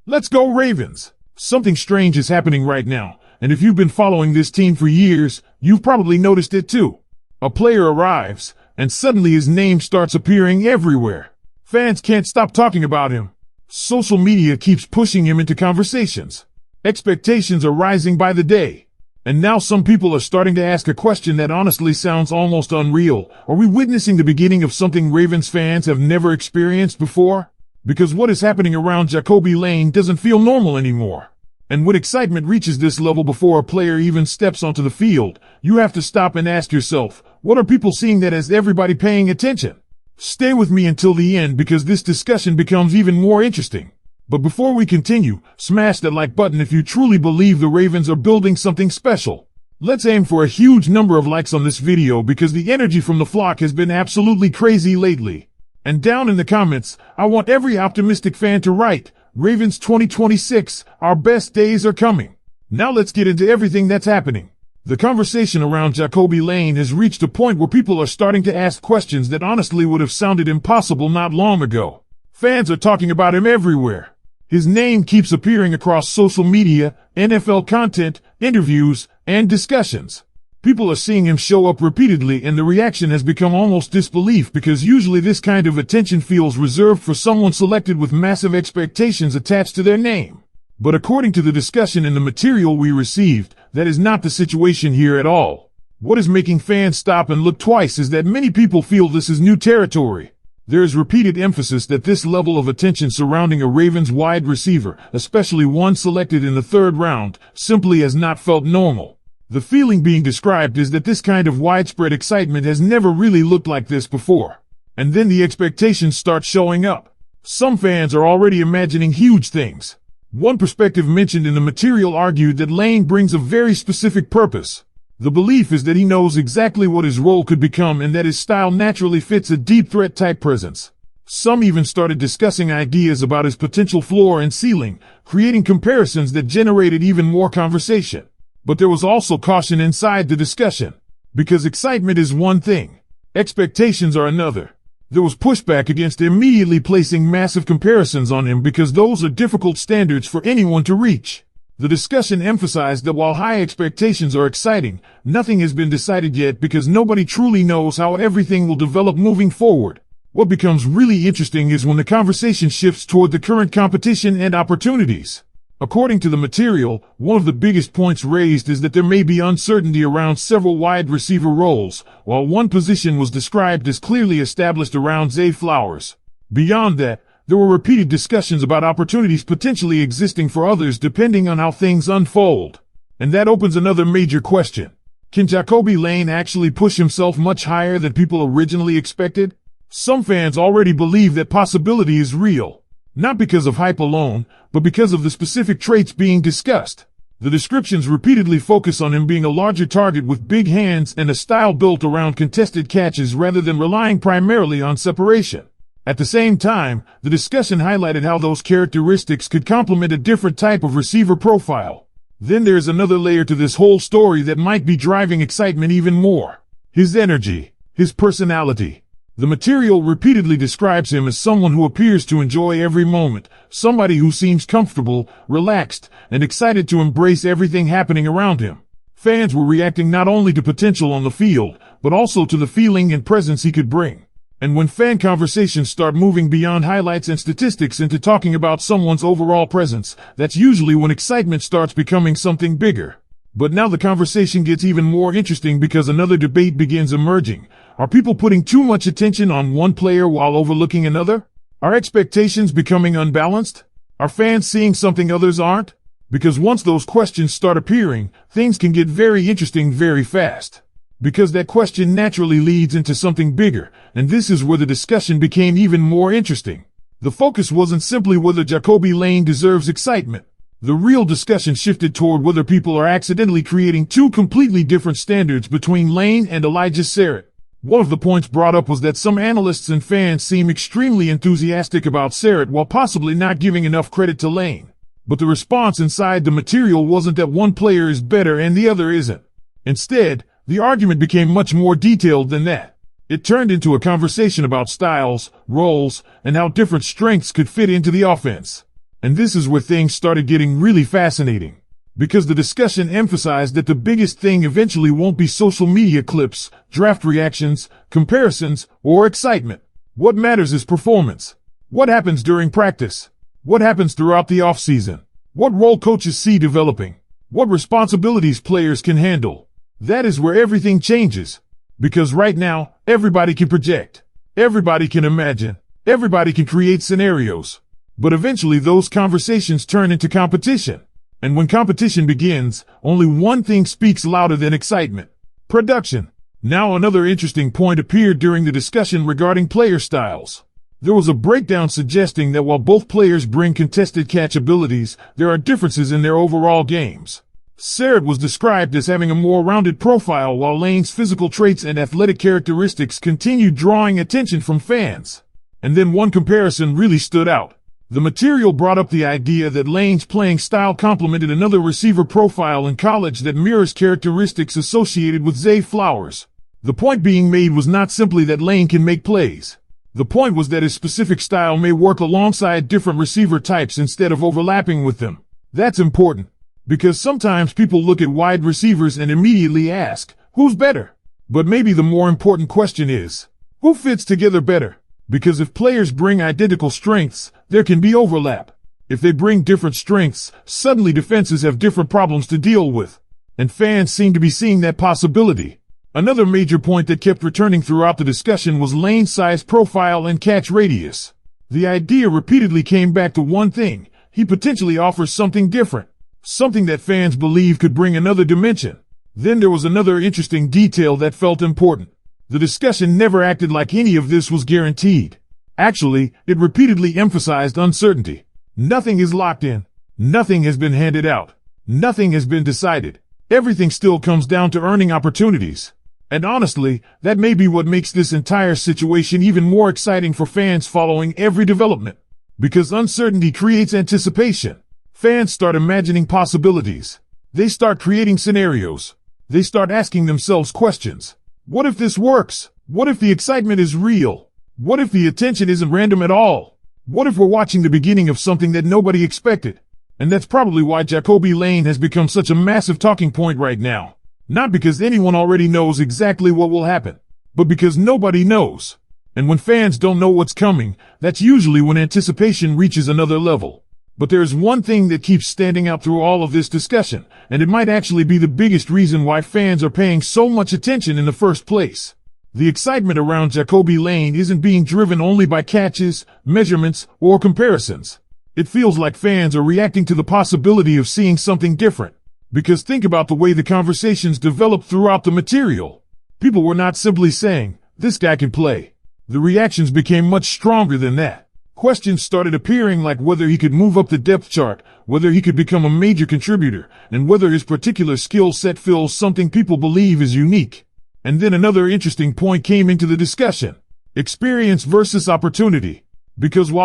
Let's go Ravens! Something strange is happening right now, and if you've been following this team for years, you've probably noticed it too. A player arrives, and suddenly his name starts appearing everywhere. Fans can't stop talking about him. Social media keeps pushing him into conversations. Expectations are rising by the day. And now some people are starting to ask a question that honestly sounds almost unreal. Are we witnessing the beginning of something Ravens fans have never experienced before? Because what is happening around Jacoby Lane doesn't feel normal anymore. And when excitement reaches this level before a player even steps onto the field, you have to stop and ask yourself, what are people seeing that has everybody paying attention? Stay with me until the end because this discussion becomes even more interesting. But before we continue, smash that like button if you truly believe the Ravens are building something special. Let's aim for a huge number of likes on this video because the energy from the flock has been absolutely crazy lately. And down in the comments, I want every optimistic fan to write, Ravens 2026, our best days are coming. Now let's get into everything that's happening. The conversation around Jacoby Lane has reached a point where people are starting to ask questions that honestly would have sounded impossible not long ago. Fans are talking about him everywhere. His name keeps appearing across social media, NFL content, interviews, and discussions. People are seeing him show up repeatedly and the reaction has become almost disbelief because usually this kind of attention feels reserved for someone selected with massive expectations attached to their name. But according to the discussion in the material we received, that is not the situation here at all. What is making fans stop and look twice is that many people feel this is new territory. There is repeated emphasis that this level of attention surrounding a Ravens wide receiver, especially one selected in the third round, simply has not felt normal. The feeling being described is that this kind of widespread excitement has never really looked like this before. And then the expectations start showing up. Some fans are already imagining huge things. One perspective mentioned in the material argued that Lane brings a very specific purpose. The belief is that he knows exactly what his role could become and that his style naturally fits a deep threat type presence. Some even started discussing ideas about his potential floor and ceiling, creating comparisons that generated even more conversation. But there was also caution inside the discussion. Because excitement is one thing. Expectations are another. There was pushback against immediately placing massive comparisons on him because those are difficult standards for anyone to reach. The discussion emphasized that while high expectations are exciting, nothing has been decided yet because nobody truly knows how everything will develop moving forward. What becomes really interesting is when the conversation shifts toward the current competition and opportunities. According to the material, one of the biggest points raised is that there may be uncertainty around several wide receiver roles, while one position was described as clearly established around Zay Flowers. Beyond that, there were repeated discussions about opportunities potentially existing for others depending on how things unfold. And that opens another major question. Can Jacoby Lane actually push himself much higher than people originally expected? Some fans already believe that possibility is real. Not because of hype alone, but because of the specific traits being discussed. The descriptions repeatedly focus on him being a larger target with big hands and a style built around contested catches rather than relying primarily on separation. At the same time, the discussion highlighted how those characteristics could complement a different type of receiver profile. Then there's another layer to this whole story that might be driving excitement even more. His energy, his personality. The material repeatedly describes him as someone who appears to enjoy every moment, somebody who seems comfortable, relaxed, and excited to embrace everything happening around him. Fans were reacting not only to potential on the field, but also to the feeling and presence he could bring. And when fan conversations start moving beyond highlights and statistics into talking about someone's overall presence, that's usually when excitement starts becoming something bigger. But now the conversation gets even more interesting because another debate begins emerging. Are people putting too much attention on one player while overlooking another? Are expectations becoming unbalanced? Are fans seeing something others aren't? Because once those questions start appearing, things can get very interesting very fast. Because that question naturally leads into something bigger, and this is where the discussion became even more interesting. The focus wasn't simply whether Jacoby Lane deserves excitement. The real discussion shifted toward whether people are accidentally creating two completely different standards between Lane and Elijah Sarrett. One of the points brought up was that some analysts and fans seem extremely enthusiastic about Sarrett while possibly not giving enough credit to Lane. But the response inside the material wasn't that one player is better and the other isn't. Instead, the argument became much more detailed than that. It turned into a conversation about styles, roles, and how different strengths could fit into the offense. And this is where things started getting really fascinating. Because the discussion emphasized that the biggest thing eventually won't be social media clips, draft reactions, comparisons, or excitement. What matters is performance. What happens during practice? What happens throughout the offseason? What role coaches see developing? What responsibilities players can handle? That is where everything changes. Because right now, everybody can project. Everybody can imagine. Everybody can create scenarios. But eventually those conversations turn into competition. And when competition begins, only one thing speaks louder than excitement. Production. Now another interesting point appeared during the discussion regarding player styles. There was a breakdown suggesting that while both players bring contested catch abilities, there are differences in their overall games. Sarrett was described as having a more rounded profile, while Lane's physical traits and athletic characteristics continued drawing attention from fans. And then one comparison really stood out. The material brought up the idea that Lane's playing style complemented another receiver profile in college that mirrors characteristics associated with Zay Flowers. The point being made was not simply that Lane can make plays. The point was that his specific style may work alongside different receiver types instead of overlapping with them. That's important, because sometimes people look at wide receivers and immediately ask, who's better? But maybe the more important question is, who fits together better? Because if players bring identical strengths, there can be overlap. If they bring different strengths, suddenly defenses have different problems to deal with. And fans seem to be seeing that possibility. Another major point that kept returning throughout the discussion was Lane's size profile and catch radius. The idea repeatedly came back to one thing: he potentially offers something different. Something that fans believe could bring another dimension. Then there was another interesting detail that felt important. The discussion never acted like any of this was guaranteed. Actually, it repeatedly emphasized uncertainty. Nothing is locked in. Nothing has been handed out. Nothing has been decided. Everything still comes down to earning opportunities. And honestly, that may be what makes this entire situation even more exciting for fans following every development. Because uncertainty creates anticipation. Fans start imagining possibilities. They start creating scenarios. They start asking themselves questions. What if this works? What if the excitement is real? What if the attention isn't random at all? What if we're watching the beginning of something that nobody expected? And that's probably why Jacoby Lane has become such a massive talking point right now. Not because anyone already knows exactly what will happen, but because nobody knows. And when fans don't know what's coming, that's usually when anticipation reaches another level. But there's one thing that keeps standing out through all of this discussion, and it might actually be the biggest reason why fans are paying so much attention in the first place. The excitement around Jacoby Lane isn't being driven only by catches, measurements, or comparisons. It feels like fans are reacting to the possibility of seeing something different. Because think about the way the conversations developed throughout the material. People were not simply saying, this guy can play. The reactions became much stronger than that. Questions started appearing like whether he could move up the depth chart, whether he could become a major contributor, and whether his particular skill set fills something people believe is unique. And then another interesting point came into the discussion. Experience versus opportunity. Because while